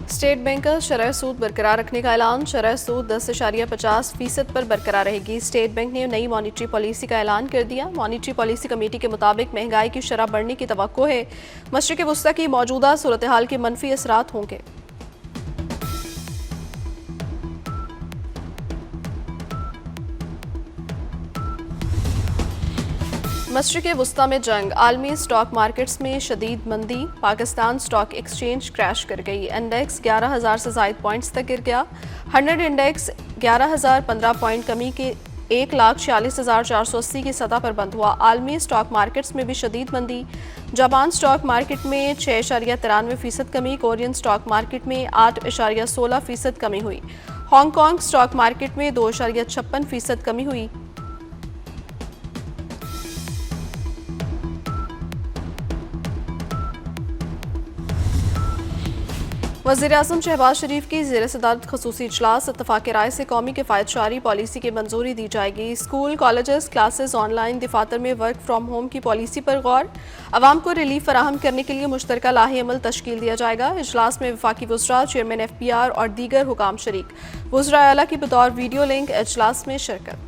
State bank का शरह सूद बरकरार रखने का ऐलान। शरह सूद 10.50% पर बरकरार रहेगी। स्टेट बैंक ने नई मॉनिटरी पॉलिसी का ऐलान कर दिया। मॉनिटरी पॉलिसी कमेटी के मुताबिक महंगाई की शरह बढ़ने की तवक्को है। मशरिक़ वस्ता की मौजूदा सूरत हाल के मनफी असरात होंगे। मशरिक़ वस्ता में जंग, आलमी स्टॉक मार्केट्स में शदीद मंदी। पाकिस्तान स्टॉक एक्सचेंज क्रैश कर गई। इंडेक्स 11,000 से ज़ायद पॉइंट्स तक गिर गया। 100 इंडेक्स 11,015 पॉइंट कमी के 1,46,480 की सतह पर बंद हुआ। आलमी स्टॉक मार्केट्स में भी शदीद मंदी। जापान स्टॉक मार्केट में 6.93% कमी। कोरियन स्टॉक मार्केट में 8.16% कमी हुई। हांगकॉन्ग स्टॉक मार्केट में 2.56% कमी हुई। वज़ीर-ए-आज़म शहबाज शरीफ की ज़ेर सदारत ख़ुसूसी इजलास। इत्तफ़ाक़ राय से कौमी किफ़ायतशारी पॉलिसी की मंजूरी दी जाएगी। स्कूल, कॉलेजेस, क्लासेस ऑनलाइन, दफातर में वर्क फ्राम होम की पॉलिसी पर गौर। अवाम को रिलीफ फराहम करने के लिए मुश्तरका लाहे अमल तश्कील दिया जाएगा। इजलास में वफाकी वज़रा, चेयरमैन FPR और दीगर हुकाम शरीक। वज़रा आला की बतौर वीडियो लिंक इजलास में शिरकत।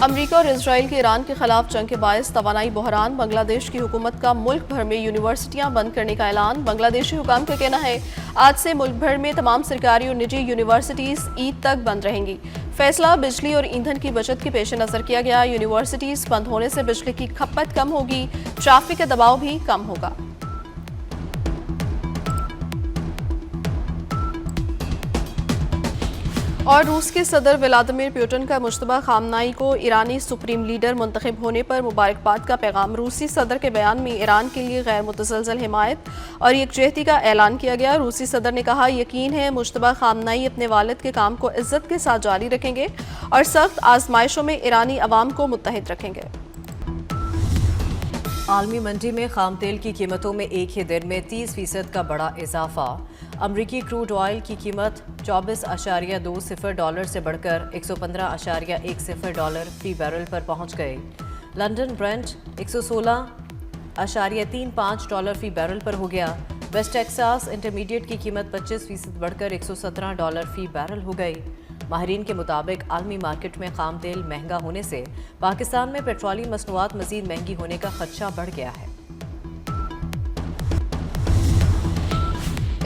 अमरीका और इजराइल की ईरान के खिलाफ जंग के बायस तवानाई बहरान। बांग्लादेश की हुकूमत का मुल्क भर में यूनिवर्सिटियां बंद करने का ऐलान। बांग्लादेशी हुकाम का कहना है आज से मुल्क भर में तमाम सरकारी और निजी यूनिवर्सिटीज़ ईद तक बंद रहेंगी। फैसला बिजली और ईंधन की बचत के पेश नज़र किया गया। यूनिवर्सिटीज़ बंद होने से बिजली की खपत कम होगी, ट्रैफिक का दबाव भी कम होगा। और रूस के सदर व्लादिमीर पुतिन का मुश्तबा खामनाई को ईरानी सुप्रीम लीडर मुंतखब होने पर मुबारकबाद का पैगाम। रूसी सदर के बयान में ईरान के लिए गैर मुतसलसल हिमायत और यकजहती का ऐलान किया गया। रूसी सदर ने कहा, यकीन है मुश्तबा खामनाई अपने वालिद के काम को इज्जत के साथ जारी रखेंगे और सख्त आजमाइशों में ईरानी अवाम को मुत्तहिद रखेंगे। आलमी मंडी में खाम तेल की कीमतों में एक ही दिन में 30% का बड़ा इजाफा। अमरीकी क्रूड ऑयल की कीमत $24.20 से बढ़कर $115.10 फी बैरल पर पहुंच गई। लंदन ब्रेंट $116.35 फी बैरल पर हो गया। वेस्ट टेक्सास इंटरमीडिएट की कीमत 25% बढ़कर $117 फी बैरल हो गई। माहिरीन के मुताबिक आलमी मार्केट में खाम तेल महंगा होने से पाकिस्तान में पेट्रोलियम मसनूआत मजीद महंगी होने का खदशा बढ़ गया है।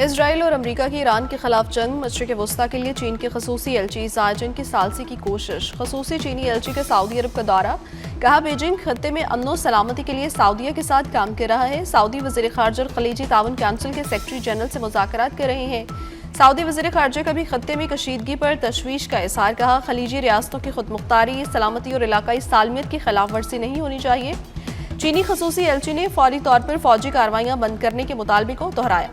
इजराइल और अमरीका की ईरान के खिलाफ जंग, मशरिक़ वस्ता के लिए चीन के खसूसी एलची साइजिन की सालसी की कोशिश। खसूसी चीनी एलची का सऊदी अरब का दौरा। कहा, बीजिंग खत्ते में अमन सलामती के लिए सऊदीया के साथ काम कर रहा है। सऊदी वज़ीर ख़ारजा और खलीजी ताउन काउंसिल के सेक्रेटरी जनरल से मुज़ाकरात कर रहे हैं। सऊदी वज़ीर ख़ारजा का भी खत्ते में कशीदगी पर तशवीश का इज़हार। कहा, खलीजी रियासतों की खुदमुख्तारी, सलामती और इलाकाई सालमियत की खिलाफ वर्जी नहीं होनी चाहिए। चीनी खसूसी एलची ने फौरी तौर पर फौजी कार्रवाइयाँ बंद करने के मुतालबे को दोहराया।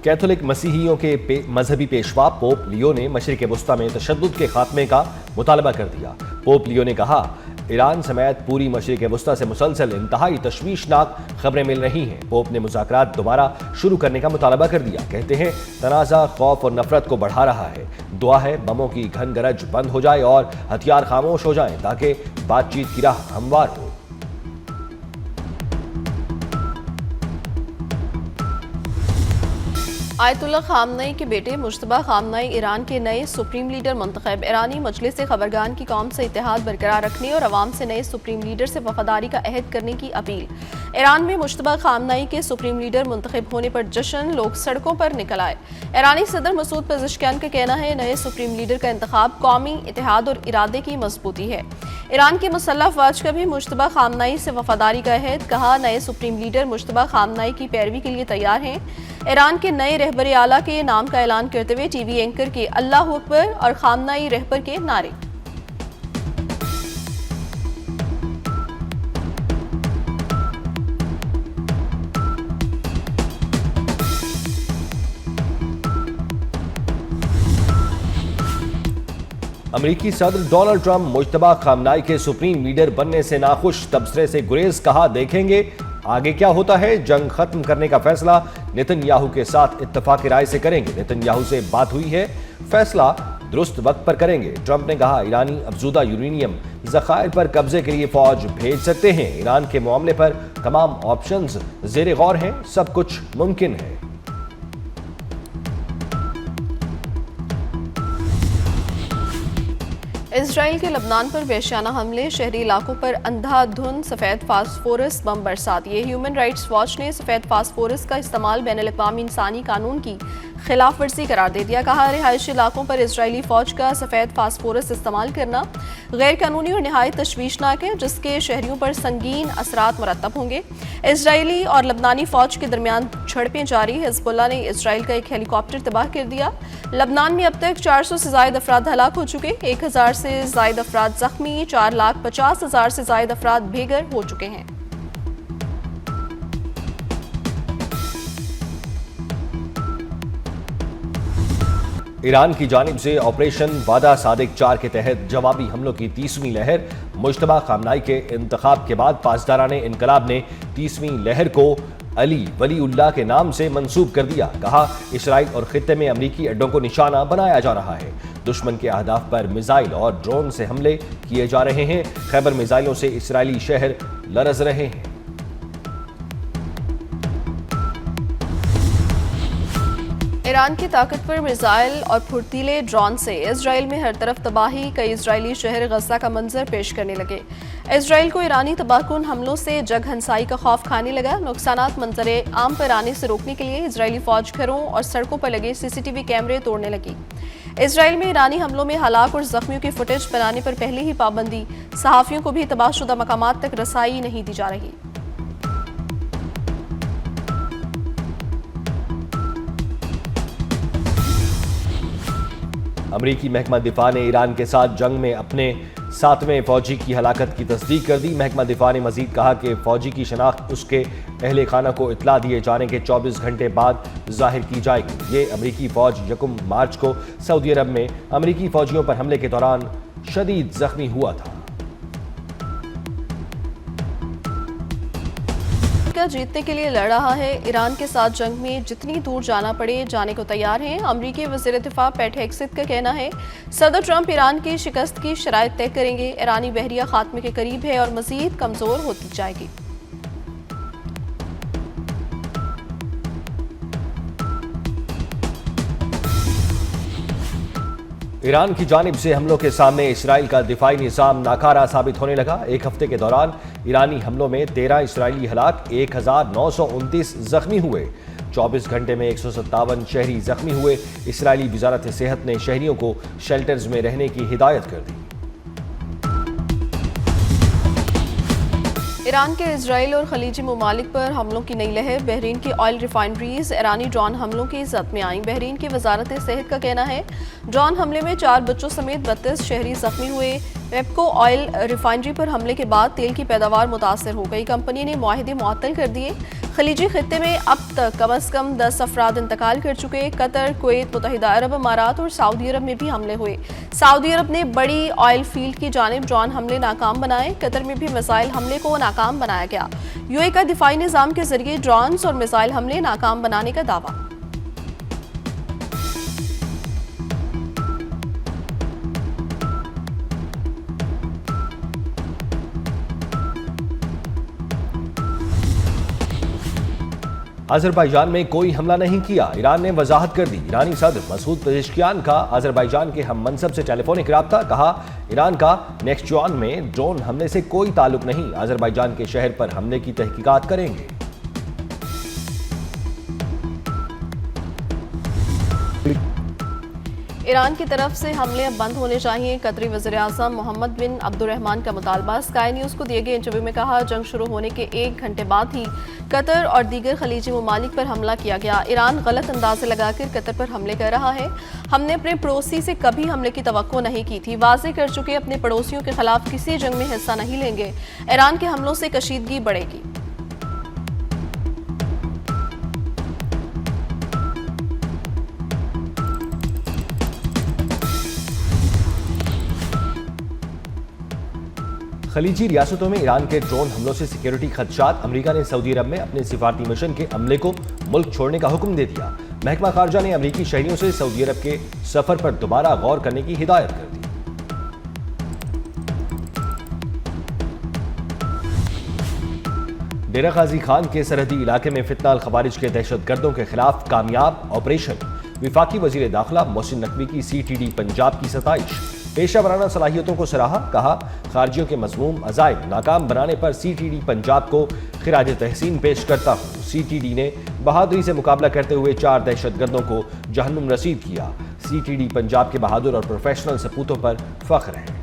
कैथोलिक मसीहियों के मजहबी पेशवा पोप लियो ने मशरिक़ वस्ता में तशद्दुद के खात्मे का मुतालबा कर दिया। पोप लियो ने कहा, ईरान समेत पूरी मशरिक़ वस्ता से मुसलसल इंतहाई तशवीशनाक खबरें मिल रही हैं। पोप ने मुज़ाकरात दोबारा शुरू करने का मुतालबा कर दिया। कहते हैं, तनाज़ा खौफ और नफरत को बढ़ा रहा है। दुआ है बमों की घन गरज बंद हो जाए और हथियार खामोश हो जाएं ताकि बातचीत की राह हमवार हो। आयतुल्लाह खामनई के बेटे मुश्तबा खामनई ईरान के नए सुप्रीम लीडर मुंतखब। ईरानी मजलिस खबरगान की कौम से इत्तेहाद बरकरार रखने और अवाम से नए सुप्रीम लीडर से वफादारी का अहद करने की अपील। ईरान में मुश्तबा खामनई के सुप्रीम लीडर मुंतखब होने पर जश्न, लोग सड़कों पर निकल आए। ईरानी सदर मसूद पेज़ेश्कियान का कहना है, नए सुप्रीम लीडर का इंतखाब कौमी इत्तेहाद और इरादे की मजबूती है। ईरान के मुसल्लह अफवाज का भी मुश्तबा खामनई से वफादारी का अहद। कहा, नए सुप्रीम लीडर मुश्तबा खामनई की पैरवी के लिए तैयार हैं। ईरान के नए रहबर आला के नाम का ऐलान करते हुए टीवी एंकर के अल्लाह अकबर और खामनई रहबर के नारे। अमरीकी सदर डोनाल्ड ट्रंप मुश्तबा खामनाई के सुप्रीम लीडर बनने से नाखुश, तबसरे से गुरेज, कहा देखेंगे आगे क्या होता है। जंग खत्म करने का फैसला नेतन्याहू के साथ इत्तेफाक राय से करेंगे। नेतन्याहू से बात हुई है, फैसला दुरुस्त वक्त पर करेंगे। ट्रंप ने कहा ईरानी अफजूदा यूरेनियम ज़खायर पर कब्जे के लिए फौज भेज सकते हैं। ईरान के मामले पर तमाम ऑप्शंस ज़ेरे गौर हैं, सब कुछ मुमकिन है। इजराइल के लबनान पर वहशियाना हमले, शहरी इलाकों पर अंधाधुंध सफ़ेद फास्फोरस बम बरसात। ये ह्यूमन राइट्स वॉच ने सफ़ेद फास्फोरस का इस्तेमाल बैनुल-अक़वामी इंसानी कानून की खिलाफ वर्जी करार दे दिया। कहा रिहायशी इलाकों पर इजरायली फ़ौज का सफ़ेद फास्फोरस इस्तेमाल करना गैर कानूनी और नहायत तशवीशनाक है, जिसके शहरियों पर संगीन असरात मुरतब होंगे। इजरायली और लबनानी फ़ौज के दरमियान झड़पें जारी। हिज़्बुल्लाह ने इजराइल का एक हेलीकॉप्टर तबाह कर दिया। लबनान में अब तक 400 से ज़ायद अफराद हलाक हो चुके, 1000 से ज़ायद अफराद ज़ख्मी, 4,50,000 से ज़ायद अफराद बेघर हो चुके हैं। ईरान की जानिब से ऑपरेशन वादा सादिक 4 के तहत जवाबी हमलों की 30वीं लहर। मुश्तबा खामनाई के इंतखाब के बाद पासदाराने इनकलाब ने 30वीं लहर को अली वलीउल्लाह के नाम से मंसूब कर दिया। कहा इसराइल और खित्ते में अमरीकी अड्डों को निशाना बनाया जा रहा है। दुश्मन के अहदाफ पर मिसाइल और ड्रोन से हमले किए जा रहे हैं। खैबर मिसाइलों से इसराइली शहर लरज रहे हैं। ईरान की ताकतवर मिसाइल और फुर्तीले ड्रोन से इजराइल में हर तरफ तबाही। कई इजरायली शहर गज़ा का मंजर पेश करने लगे। इजराइल को ईरानी तबाहकुन हमलों से जग हंसाई का खौफ खाने लगा। नुकसानात मंजरे आम पर आने से रोकने के लिए इजरायली फौज घरों और सड़कों पर लगे CCTV कैमरे तोड़ने लगी। इजराइल में ईरानी हमलों में हलाक और जख्मियों की फुटेज बनाने पर पहले ही पाबंदी। सहाफ़ियों को भी तबाहशुदा मकामात तक रसाई नहीं दी जा रही। अमरीकी महकमा दिफा ने ईरान के साथ जंग में अपने 7वें फौजी की हलाकत की तस्दीक कर दी। महकमा दिफा ने मजीद कहा कि फौजी की शनाख्त उसके अहले खाना को इतला दिए जाने के 24 घंटे बाद जाहिर की जाएगी। ये अमरीकी फौज 1 मार्च को सऊदी अरब में अमरीकी फौजियों पर हमले के दौरान शदीद जख्मी हुआ था। जीतने के लिए लड़ रहा है। ईरान के साथ जंग में जितनी दूर जाना पड़े जाने को तैयार हैं। अमरीकी वज़ीर दिफा पैट हेग्सेथ का कहना है सदर ट्रंप ईरान की शिकस्त की शराइत तय करेंगे। ईरानी बहरिया खात्मे के करीब है और मज़ीद कमज़ोर होती जाएगी। ईरान की जानिब से हमलों के सामने इसराइल का दिफाई निज़ाम नाकारा साबित होने लगा। एक हफ्ते के दौरान ईरानी हमलों में 13 इसराइली हलाक, 1929 जख्मी हुए। 24 घंटे में 157 शहरी जख्मी हुए। इसराइली वजारत सेहत ने शहरियों को शेल्टर्स में रहने की हिदायत कर दी। ईरान के इजराइल और खलीजी ममालिक पर हमलों की नई लहर। बहरीन की ऑयल रिफाइनरीज ईरानी ड्रोन हमलों की जद में आईं। बहरीन की वजारत सेहत का कहना है ड्रोन हमले में 4 बच्चों समेत 32 शहरी जख्मी हुए। वेबको ऑयल रिफाइनरी पर हमले के बाद तेल की पैदावार मुतासर हो गई। कंपनी ने मुआहदे मुअत्तल कर दिए। खलीजी खित्ते में अब तक कम अज़ कम 10 अफराद इंतकाल कर चुके। कतर, कुवैत, मुत्तहिदा अरब अमारात और सऊदी अरब में भी हमले हुए। सऊदी अरब ने बड़ी ऑयल फील्ड की जानिब ड्रोन हमले नाकाम बनाए। कतर में भी मिसाइल हमले को नाकाम बनाया गया। यूए का दिफाई निज़ाम के जरिए ड्रोन्स और मिसाइल हमले नाकाम बनाने का दावा। अजरबैजान में कोई हमला नहीं किया, ईरान ने वजाहत कर दी। ईरानी सदर मसूद पेज़ेश्कियान का अजरबैजान के हम मनसब से टेलीफोनिक राब्ता। कहा ईरान का नेक्स्चुआन में ड्रोन हमले से कोई ताल्लुक नहीं। अजरबैजान के शहर पर हमले की तहकीकात करेंगे। ईरान की तरफ से हमले अब बंद होने चाहिए। कतरी वज़ीर आज़म मोहम्मद बिन अब्दुर्रहमान का मुतालबा। स्काई न्यूज़ को दिए गए इंटरव्यू में कहा जंग शुरू होने के 1 घंटे बाद ही कतर और दीगर खलीजी ममालिक पर हमला किया गया। ईरान गलत अंदाजे लगाकर कतर पर हमले कर रहा है। हमने अपने पड़ोसी से कभी हमले की तवक्को नहीं की थी। वाज़े कर चुके अपने पड़ोसियों के खिलाफ किसी जंग में हिस्सा नहीं लेंगे। ईरान के हमलों से कशीदगी बढ़ेगी। खलीजी रियासतों में ईरान के ड्रोन हमलों से सिक्योरिटी खदशात, अमेरिका ने सऊदी अरब में अपने सिफारती मिशन के अमले को मुल्क छोड़ने का हुक्म दे दिया। महकमा खारजा ने अमेरिकी शहरियों से सऊदी अरब के सफर पर दोबारा गौर करने की हिदायत कर दी। डेरा गाजी खान के सरहदी इलाके में फितना अल खवारिज के दहशत गर्दों के खिलाफ कामयाब ऑपरेशन। विफाकी वजीर दाखिला मोहसिन नकवी की CTD पंजाब की सताइश। पेशा वराना सलाहियतों को सराहा, कहा खारजियों के मज़मूम अज़ाइम नाकाम बनाने पर CTD पंजाब को खिराज तहसीन पेश करता हूँ। CTD ने बहादुरी से मुकाबला करते हुए 4 दहशत गर्दों को जहन्नुम रसीद किया। CTD पंजाब के बहादुर और प्रोफेशनल सपूतों पर फख्र है।